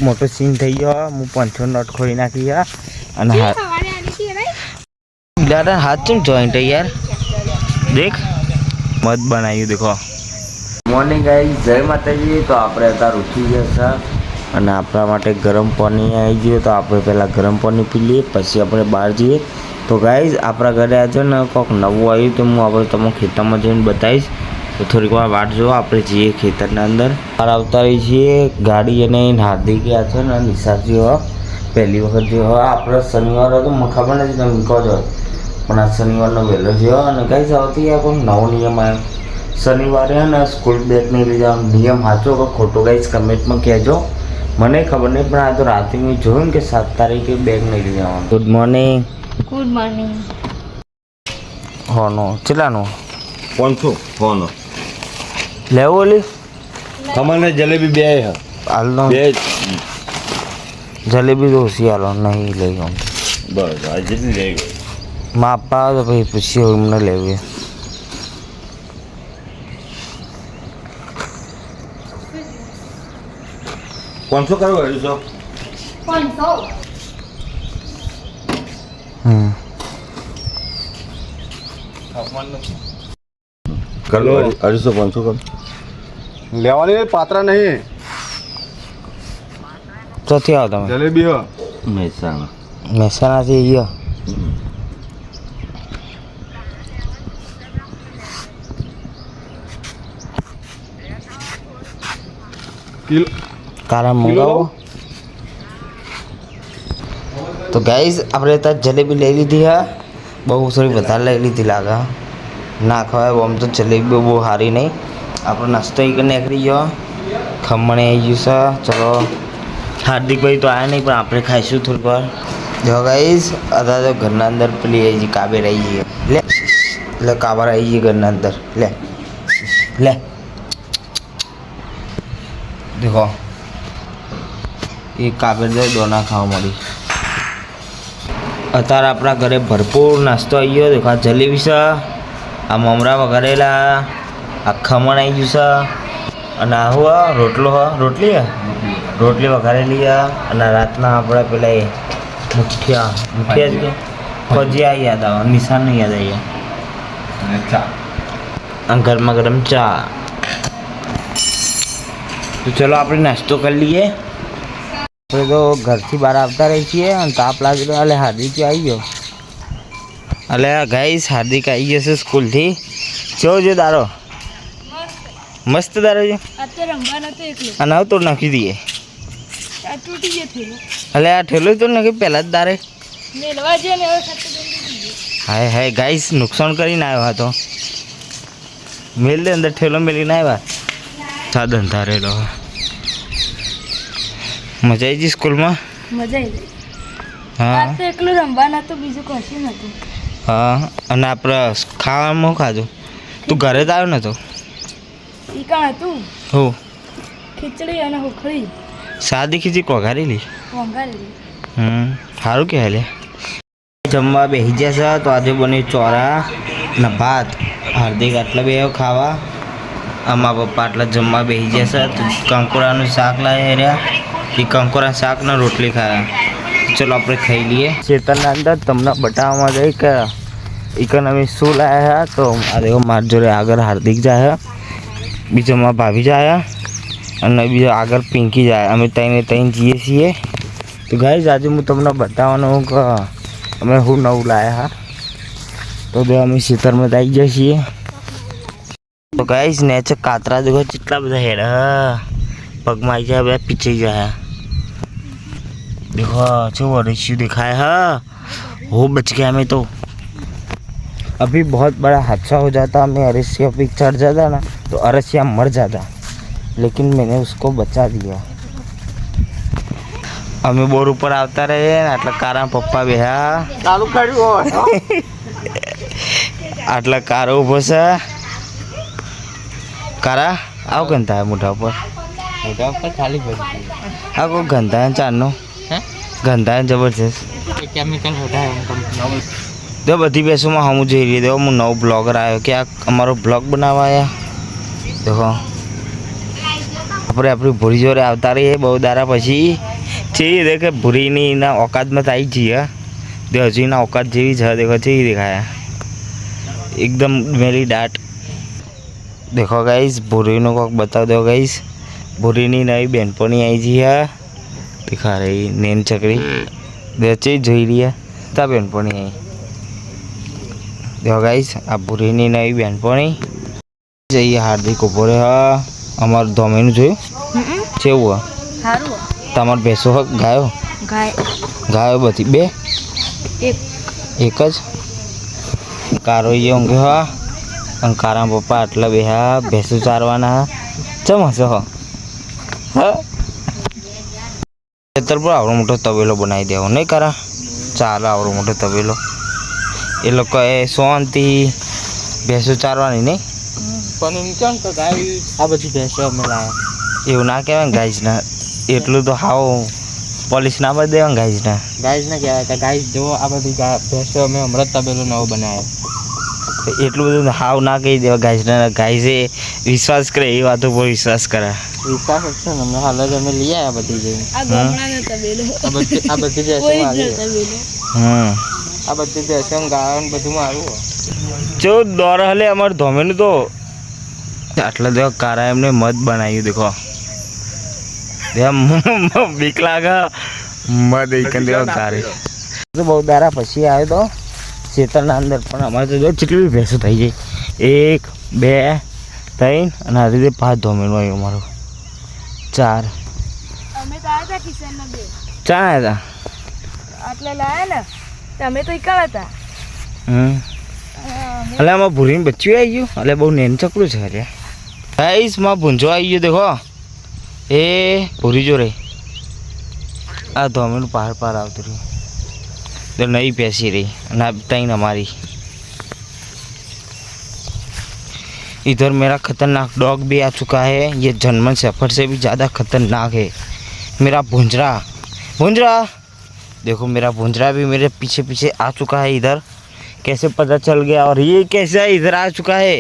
મોટો સીન થઈ ગયો. હું 500 નોટ ખોઈ નાખી અને હાથ ચમ જોઈન્ટ યાર દેખ મત બનાવ્યું દેખો. મોર્નિંગ ગાઈસ, જય માતાજી. તો આપણે અત્યારે ઉઠી ગયા છે અને આપણા માટે ગરમ પાણી આવી ગયું. તો આપણે પહેલાં ગરમ પાણી પી લઈએ, પછી આપણે બહાર જઈએ. તો ગાઈસ, આપણા ઘરે આજે ને કોઈક નવું આવ્યું તો હું આપણે તમને ખેતરમાં જઈને બતાવીશ. તો થોડીક વાર વાટ જુઓ, આપણે જઈએ ખેતરના અંદર. બહાર આવતા રહીએ છીએ. ગાડી અને હાર્દિક ગયા છે ને નિશાળજી હો પહેલી વખત જે હોય આપણે શનિવાર હતો મને ખબર નથી તમે કહો છો, પણ આ શનિવારનો વહેલો થયો. અને ગાઈસ આવતી આપણો નવો નિયમ આવ્યો. શનિવારે ને સ્કૂલ બેગ નહીં લઈ જવાનો. નિયમ સાચો કે ખોટો ગાઈસ કમેન્ટમાં કહેજો. મને ખબર નહીં, પણ આ તો રાતે મેં જોયું ને કે 7 તારીખે બેગ નહીં લઈ જવાનું. Good morning. Good morning. હોનો કેટલાનો? 500 હોનો લેવો ઓલી કમલને જલેબી બે હાલનો બે જલેબી તો ઓછી હાલો નહીં લઈ ગયો. બસ આ જેટલી લઈ ગઈ માપા તો પછી પૂછ્યું એમને લેવી. પાંચસો કરો 250. 500. કરો 250 500 કરો લેવાની પાત્રા નહીં. ચોથી આવો તમે? જલેબી હો મહેસાણા મહેસાણાથી ગયો. કિલો કારા મંગાવો. તો ગાઈસ, આપણે ત્યાં જલેબી લઈ લીધી હા. બહુ થોડી વધારે લઈ લીધી લાગે. ના ખવાય આમ તો જલેબી બહુ સારી નહીં. આપણો નાસ્તો એક નીકળી ગયો. ખમણ આવી ગયું છે. ચલો હાર્દિકભાઈ તો આવ્યા નહીં, પણ આપણે ખાઈશું થોડીક વાર. જો ગાઈસ, અત્યારે તો ઘરના અંદર પેલી આવી ગઈ કાબેર આવી ગઈ. લે એટલે કાબર આવી ગઈ ઘરના અંદર. લે લે દેખો એ કાબેર જાય દોના ખાવા મળી. અત્યારે આપણા ઘરે ભરપૂર નાસ્તો આવી ગયો. દેખો આ જલેબી છે, આ મમરા વઘારેલા, આ ખમણ આવી ગયું છે, અને આ હું રોટલો રોટલી વઘારેલી. અને રાતના આપણે પેલા એ મુઠિયા જ કે ભજીયા યાદ આવે, નિશાન નહીં યાદ આવી. અને ગરમા ગરમ ચા. તો ચલો આપણે નાસ્તો કરી લઈએ. આપણે તો ઘરથી બહાર આવતા રહીએ છીએ અને તાપ લાગેલો. એટલે હાર્દિક આવી ગયો. એટલે ગાઈસ, હાર્દિક આવી ગયો છે સ્કૂલથી. કેવો છે દારો? મસ્ત દારો છે. અત્યારે રમવાનો તો એકલો અને હવે તો નાખી દઈએ. આ તૂટી ગયો થેલો. એટલે આ ઠેલો તો નાખી પહેલાં જ દારે. મેલવા જે ને હવે ખાતે તૂટી ગયો. હાય હાય ગાઈસ, નુકસાન કરીને આવ્યા તો મેલ દે અંદર ઠેલો મેલીને આવ્યા. સાધન ધારેલો. મજા આવી ગઈ સ્કૂલમાં? મજા આવી ગઈ. હા આ તો એકલું રમવાના તો બીજું કશું નતું. હા. અને આપણે ખાવામાં ખાધું? તું ઘરે જ આવ્યો નતો? ઈ કાં હતું હું ખીચડી અને હુખડી સાદી ખીચડી વઘારેલી. વંગારેલી. સારું કહેવાય. જમવા બેસી જશે. તો આજે બને ચોરા ને ભાત. હાર્દિક આટલા બે ખાવા. આમાં પપ્પા આટલા જમવા બેસી જશે. તો કંકોડાનું શાક લાવ્યા રહ્યા. એ કંકોડા શાક ને રોટલી ખાયા. ચલો આપણે ખાઈ લઈએ. ખેતરના અંદર તમને બતાવવામાં જાય કે એકન અમે શું લાવ્યા. તો આ દેખો મારી જોડે આગળ હાર્દિક જાય, બીજામાં ભાભી જાય અને બીજો આગળ પિંકી જાય. અમે ત્રણ જઈએ છીએ. તો ગાઈસ, આજે હું તમને બતાવવાનું કે અમે શું નવું લાવ્યા. તો બે અમે ખેતરમાં આવી જઈએ છીએ. તો ગાઈસ, નેચે કાતરા દેખો કેટલા બધા હેડ. પગમાં આવી જાય, બધા પીછાઈ જાય. देखो जो रशियू दिखाया है वो बच गया. हमें तो अभी बहुत बड़ा हादसा हो जाता. हमें अरसिया पे चढ़ जाता ना तो अरसिया मर जाता, लेकिन मैंने उसको बचा दिया. અમે બોર ઉપર આવતા રહીએ ને આટલા કારા પપ્પા બેહા ચાલુ કર્યું. આટલા કારો ઊભો છે. કારા આવ ગંધા મોઢા ઉપર ખાલી ભરી આ કોઈ ગંધા ચારનો ગંધા જબરજસ્ત કેમિકલ તો બધી બેસોમાં હું જોઈ રહી. દેખો હું નવો બ્લોગર આવ્યો કે આ અમારો બ્લોગ બનાવવા આવ્યા. દેખો આપણે આપણી ભૂરી જોડે આવતા રહીએ બહુ દારા પછી. ચેવી દેખે ભૂરીની ના औकात में आई जी है दे हजी ना औकात जेवी है देखो चेवी दिखाया एकदम मेरी डांट देखो गाइस भूरी नो को बता दो गाइस भूरी ની નવી બેનપણી આવી જી है दिखा रही नेन चकरी बेचे જોઈ રહ્યા તા બેનપણી આવી देखो गाइस આ ભૂરી ની નવી બેનપણી જઈએ હાર્દિક ઉભો રહે અમાર ધોમેનું જોયું કેવું સારું તમાર ભેંસો ગાયો ગાયો બધી બે એક જ કારો એ ઊંઘે હા અને કારા પપ્પા આટલા બે હા ભેંસો ચારવાના ચમ હશે હા ખેતર પર આવડો મોટો તબેલો બનાવી દેવો નહીં કરા ચાલે આવડો મોટો તબેલો એ લોકો એ શાંતિ ભેંસો ચારવાની નહીં પણ એમ કેમ કે ગાય આ બધી ભેંસો અમે લાવ્યા એવું ના કહેવાય ને ગાઈસના એટલું તો હાવ પોલીસ ના બધી દેવા ગાઈસના ગાય ને કહેવાય કે ગાય જો આ બધી ભેંસો અમે હમણાં તબેલો નવો બનાવ્યો એટલું બધું હાવ ના કહી દેવા ગાઈસના ગાઈસે વિશ્વાસ કરે એ વાતો પર વિશ્વાસ કરે વિશ્વાસ છે ને અમને હાલ જ અમે લઈ આવ્યા બધી જઈને આ ગામડાનો તબેલો આ બધી ભેંસો કોઈ જ મારી તબેલો આ બધી ભેંસો ગાયો ને બધું મારું જો દોર હલે અમાર ધોમેનું તો આટલા દેવા કારા એમને મત બનાવ્યું દેખો બીક લાગે મત એકન દેવા કારે તો બહુ દારા પછી આવ્યો તો ખેતરના અંદર પણ અમારે તો જો કેટલી ભેંસો થઈ જાય 1 2 3 અને આ રીતે 5 ધોમેનું આવ્યું અમારું 4 અમે તો આવ્યા હતા કિશનના બે ચા આવ્યા આટલે લાયા ને તમે તો એકલા હતા એટલે આમાં ભૂરીને બચ્ચું આવી ગયું એટલે બહુ નેન ચકડું છે અરે ગાઈસ માં ભૂંજો આવી ગયો દેખો એ ભૂરી જો રે આ ધોમેનું પાર પાર આવતું રહ્યું तो नहीं पैसी रही ना टाइम हमारी इधर मेरा खतरनाक डॉग भी आ चुका है ये जर्मन शेफर्ड से भी ज़्यादा खतरनाक है मेरा भुंजरा भुंजरा देखो मेरा भुंजरा भी मेरे पीछे पीछे आ चुका है इधर कैसे पता चल गया और ये कैसे इधर आ चुका है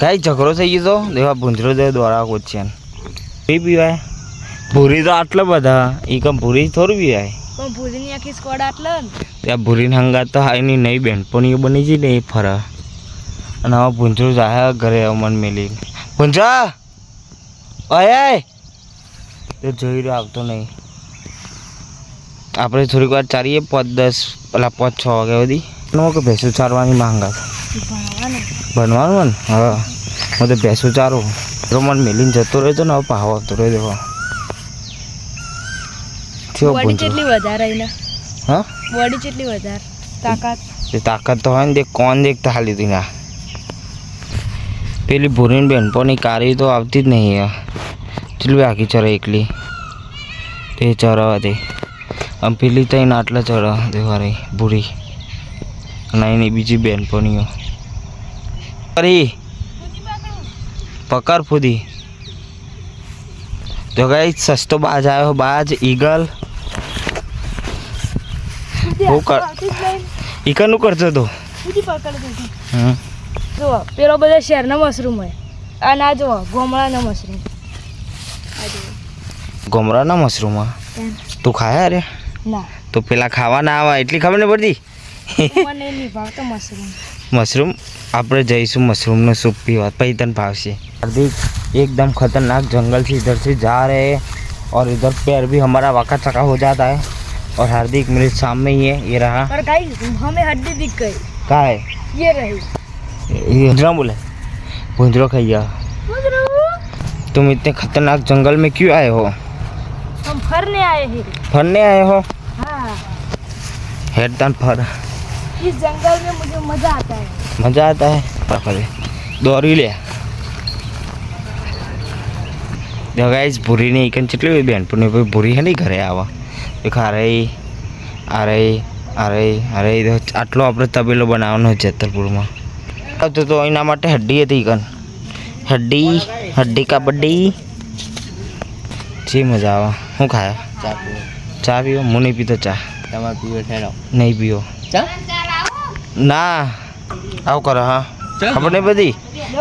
कहीं झगड़ो થઈ ગયો તો દેવા ભુંજરો દે દ્વારા કોચિયન એ પીવાય ભૂરી તો આટલા બધા એ કમ ભૂરી થોડી પીવાય પણ ભૂરીની આખી સ્કોડ આટલે ને ત્યાં ભૂરીને હંગાત તો એની નવી બેનપણીઓ બની છે ને એ ફરે અને હવે ભૂંજરો જાય ઘરે મન મેલી ભૂંજા અય એ જોઈ રહ્યો આવતો નહીં આપણે થોડીક વાર ચારીએ 5-10 પેલા 5-6 વાગ્યા સુધી નો કે ભેંસો ચારવાની માંગા ભણવાનું ને હા હું તો ભેંસો ચારું મન મેલીને જતો રહ્યો તો ને હવે પાહો આવતો રહ્યો દેખો બોડી કેટલી વધારે એને હા બોડી કેટલી વધારે તાકાત એ તાકાત તો હોય ને દેખ કોણ દેખતા હાલી હતી ના પેલી ભૂરીની બેનપણી કારી તો આવતી જ નહીં ચલવી આખી ચરે એકલી તે ચરવા દે આમ પેલી તઈને આટલા ચરવા દેવા રહી ભૂરી અને એની બીજી બેનપણીઓ અરે પકડ ફૂદી તો ગાઈ સસ્તો બાજ આવ્યો બાજ ઈગલ ઈકનું કરતો તો જો પેલો બધા શહેરના મશરૂમ હોય અને આ જો ગોમડાના મશરૂમ ગોમરાના મશરૂમ તું ખાયા અરે ના તો પેલા ખાવાના આવા એટલી ખબર નહીં પડતી મને નહીં ભાવતો મશરૂમ मशरूम આપણે જઈશું मशरूम सूप पीवा પછી તને ભાવશે हार्दिक एकदम खतरनाक जंगल से इधर से जा रहे हैं और इधर पैर भी हमारा वाका चका हो जाता है और हार्दिक मेरे सामने ही है ये रहा पर गाइस हमें हड्डी दिख गई कहाँ है ये रही ये भुंजरा बोले भुंजरा खैया तुम इतने खतरनाक जंगल में क्यों आए हो हम फरने आए हैं फरने आए हो हाँ हेडदान फर इस जंगल में मुझे मजा आता है मज़ा आता है पकड़े दौड़ी ले देखो गाइस भूरी ने इकन चटली बेनपणी भूरी है नहीं घरे आवा देखो आ रही आटलो આપણે તબેલો બનાવવાનો જેતરપુરમાં તો એના માટે હડ્ડી હતી ઇકન હડ્ડી કબડ્ડી જે મજા આવે શું ખાયા ચા પીવો હું નહીં પીતો ચા તમારે પીવો ઠેરો નહીં પીવો ચા ના આવું કરો હા ખબર નહીં બધી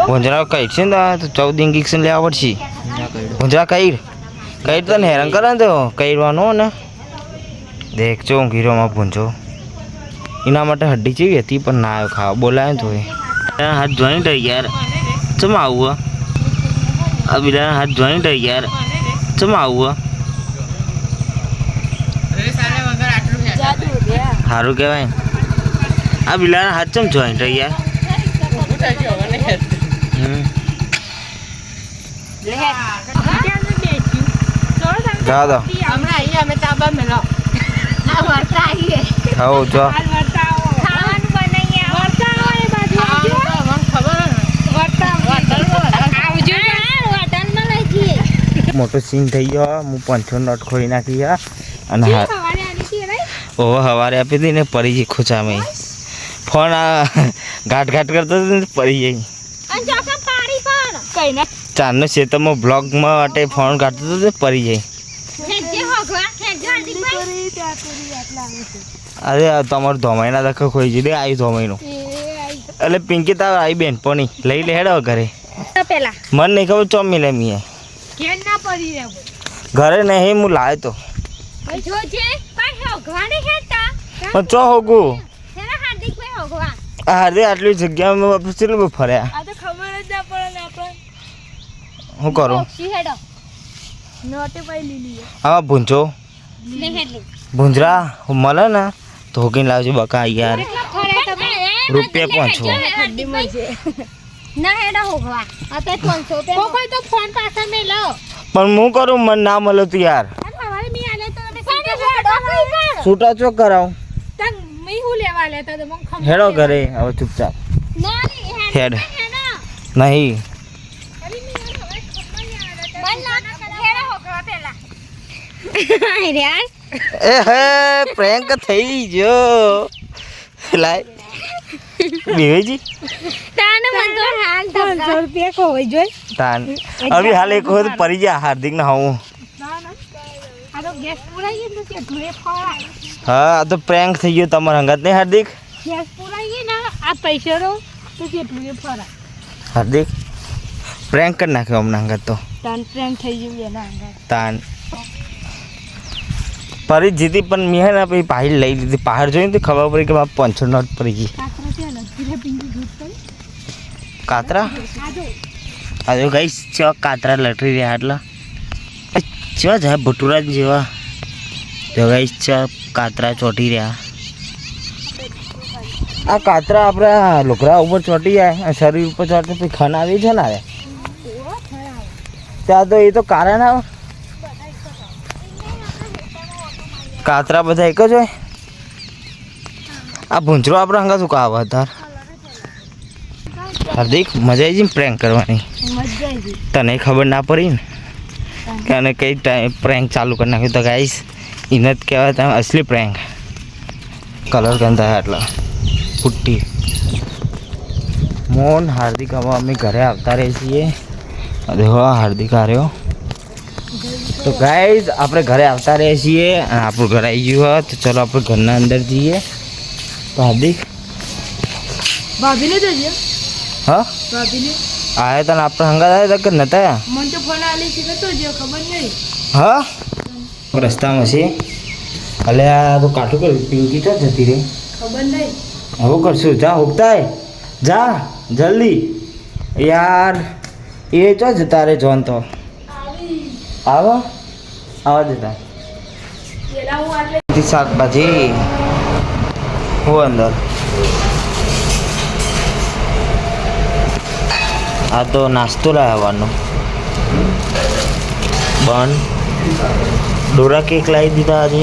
ભુંજરા કઈ છે ને તો 14 ઇન્જેક્શન લેવા પડશે ભુંજરા કઈ કઈ તને હેરાન કરે ને તો કઈવાનો ને દેખ ચો ઘીરોમાં ભૂંજો એના માટે હડ્ડી જેવી હતી પણ ના આવ્યો ખાવા બોલાય તો હાથ જોઈન્ટ થઈ યાર ચમ આવું આ બીજા હાથ જોઈન્ટ થઈ યાર ચમ આવું સારું કહેવાય આ બિલાના હાથ ચમ જોઈન્ટ થઈ યાર જા દો હવ જો મોટો સીન થઈ ગયો હું 500 નોટ ખોઈ નાખી અને ઓહો સવારે આપી હતી ને પડી ગઈ ખોચામાં ફોન ઘાટ કરતો હતો ને પડી ગઈ ચારનો ખેતરમાં બ્લોગમાં માટે ફોન કાઢતો હતો ને પડી ગઈ અરે તમારું ધોમાઈના દખો ખોઈ જઈ દે આવી ધોમાઈનું એટલે પિંકી તાર આવી બેન પોની લઈ લે હેડો ઘરે મને નહીં ખબર ચોમ મિલે મીએ ઘરે નહીં હું લાવ્યો તો પણ ચો હોગું હાર્દિક આટલી જગ્યામાં આપણે કેટલું ફર્યા શું કરું હા ભૂંજો ભૂંજરા મળે ને તો હોકીને લાવજો બકા યાર રૂપિયા 500 પણ હું કરું મને ના મળે તો યાર છૂટા ચોક કરાવું હેડો ઘરે હવે ચૂપચાપ હેડ નહીં એ હે પ્રેન્ક થઈ ગયો લાય બેજી તાન હવે હાલ એક વખત પડી ગયા હાર્દિક ને હું હા આ તો પ્રેન્ક થઈ ગયો તમારા હંગાત નહીં હાર્દિક હાર્દિક પ્રેન્ક કરી નાખ્યો હમણાં હંગાત તો તાન ફરી જીતી પણ મેં હે ને પછી પહાડ લઈ લીધી પહાડ જોઈને તો ખબર પડી કે 500 નોટ પડી ગઈ કાતરા આજે ગઈ ચો કાતરા લટરી રહ્યા એટલે ચો જાય ભટુરા જેવા જો ગઈ ચો કાતરા ચોટી રહ્યા આ કાતરા આપણા લોખરા ઉપર ચોટી જાય શરીર ઉપર ચોટે પછી ખન આવી છે ને ત્યાં તો એ તો કારણ આવે કાતરા બધા એક જ હોય આ ભૂંચરો આપણે હંગા શું કાવ તાર હાર્દિક મજા આવી જઈ પ્રેન્ક કરવાની તને ખબર ના પડી ને કે અને કઈ ટાઈમ પ્રેન્ક ચાલુ કરી નાખ્યું તો ગાઈશ એને જ કહેવાય તમે અસલી પ્રેન્ક કલર ગંધા એટલા પુટ્ટી મોન હાર્દિક હવે અમે ઘરે આવતા રહીએ છીએ દેખો હાર્દિક આવ્યો તો ગાઈઝ આપણે ઘરે આવતા રહીએ છીએ અને આપણું ઘર આવી ગયું હોત તો ચલો આપણે ઘરના અંદર જઈએ તો હાર્દિક ભાભીને જઈએ હા આયા તને આપણે હંગાત આવ્યા હતા કે નતા મને તો ફોન આલી છે નતો જો ખબર નહીં હા રસ્તામાં છે અલે આ તો કાઠું કર્યું પિંકી તો જતી રહી ખબર નહીં હવે કરશું જા હોગતા જા જલ્દી યાર એ ચો જતા રે જોન તો આવો આવા દેતા શાકભાજી હું અંદર આ તો નાસ્તો લાવવાનો બન ડોરા કેક લાવી દીધા આજે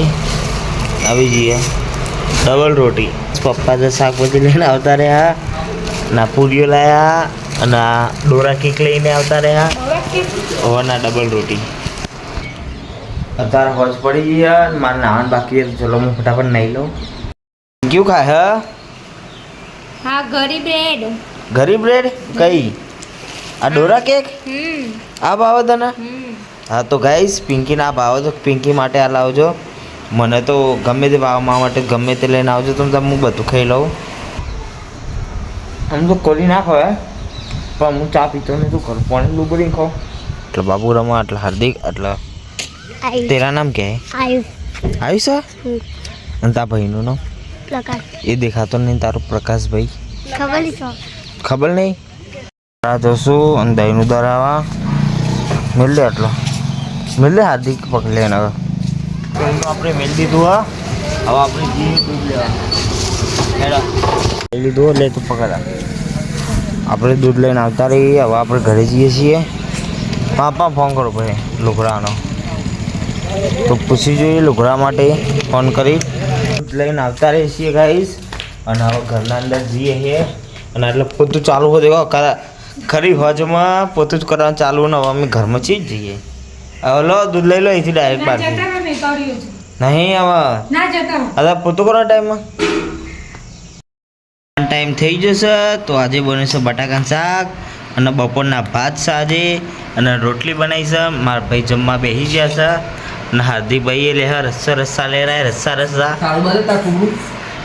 આવી જઈએ ડબલ રોટી પપ્પા તો શાકભાજી લઈને આવતા રહ્યા ના પૂરીઓ લાવ્યા અને આ ડોરા કેક લઈને આવતા રહ્યા ઓવરના ડબલ રોટી અત્યારે હોશ પડી ગયા મારે નાવાનું બાકી છે ચલો હું ફટાફટ નહીં લઉં ક્યું ખાય હા ગરી બ્રેડ ઘરી બ્રેડ કઈ આ ડોરા કેક આ ભાવે તને હા તો ગાઈસ પિંકીને આ ભાવે તો પિંકી માટે આ લાવજો મને તો ગમે તે ભાવવા માટે ગમે તે લઈને આવજો તો હું બધું ખાઈ લઉં આમ તો કોલી ના ખવાય પણ હું ચા પીતો ને શું કરું પાણી ડૂબરી ખાઉં એટલે બાબુ રમા એટલે હાર્દિક એટલે तेरा नाम क्या है? आयुष है? અને તારા ભાઈનું નામ? એ દેખાતો નહીં તારો પ્રકાશ ભાઈ? ખબર નહીં. આ તો શું અને દહીંનું દરાવા મેળ લે આટલો મેળ લે હાર્દિક પકડ લે હવે આપણે મેળ દીધું હા. હવે આપણે જઈએ દૂધ લેવા મેળ લીધું એટલે તું પકડા. આપણે દૂધ લઈને આવતા રહીએ. હવે આપણે ઘરે જઈએ છીએ. પાપા ફોન કરો ભાઈ લુગડાનો તો પૂછી જોઈએ લુગડા માટે ફોન કરી દૂધ લઈને આવતા રહીએ છીએ ગાઈસ. અને હવે ઘરના અંદર જઈએ છીએ અને એટલે પોતું ચાલુ હોય દેખો ખરી હોજમાં પોતું જ કરવાનું ચાલુ ને હવે અમે ઘરમાં જ જઈએ. હવે લો દૂધ લઈ લો અહીંથી ડાયરેક્ટ બહારથી નહીં હવે હવે પોતું કરવા ટાઈમમાં ટાઈમ થઈ જશે. તો આજે બને છે બટાકાનું શાક અને બપોરના ભાત સાજે અને રોટલી બનાવી છે. મારા ભાઈ જમવા બેસી ગયા છે અને હાર્દિકભાઈ એ લે રસ્સા લે રહ્યા રસ્સા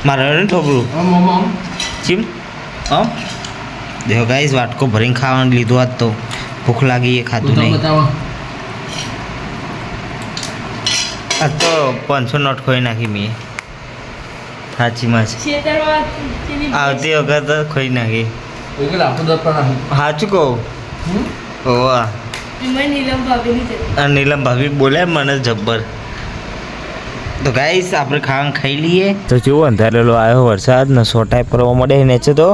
મારે નહીં ઠોકરું ચીમ આમ દેખો ગાઈસ વાટકો ભરીને ખાવાનું લીધું આજ તો ભૂખ લાગી એ ખાધું નહીં. આ તો 500 નોટ ખોઈ નાખી મેં સાચીમાં છે આવતી વખત ખોઈ નાખી સાચું કહું. ઓવા નીલમ ભાભી બોલે મને જબ્બર. તો ગાઈસ આપણે ખાવાનું ખાઈ લઈએ. તો જેવો અંધારેલો આવ્યો વરસાદ ને સોટાઈ પડવા મળે નેચે તો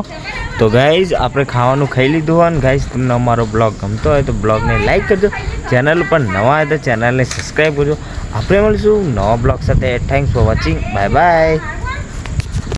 ગાઈસ આપણે ખાવાનું ખાઈ લીધું અને ગાઈસ તમને અમારો બ્લોગ ગમતો હોય તો બ્લોગને લાઈક કરજો. ચેનલ ઉપર નવા હોય તો ચેનલને સબસ્ક્રાઈબ કરજો. આપણે મળીશું નવા બ્લોગ સાથે. Thanks for watching. Bye bye.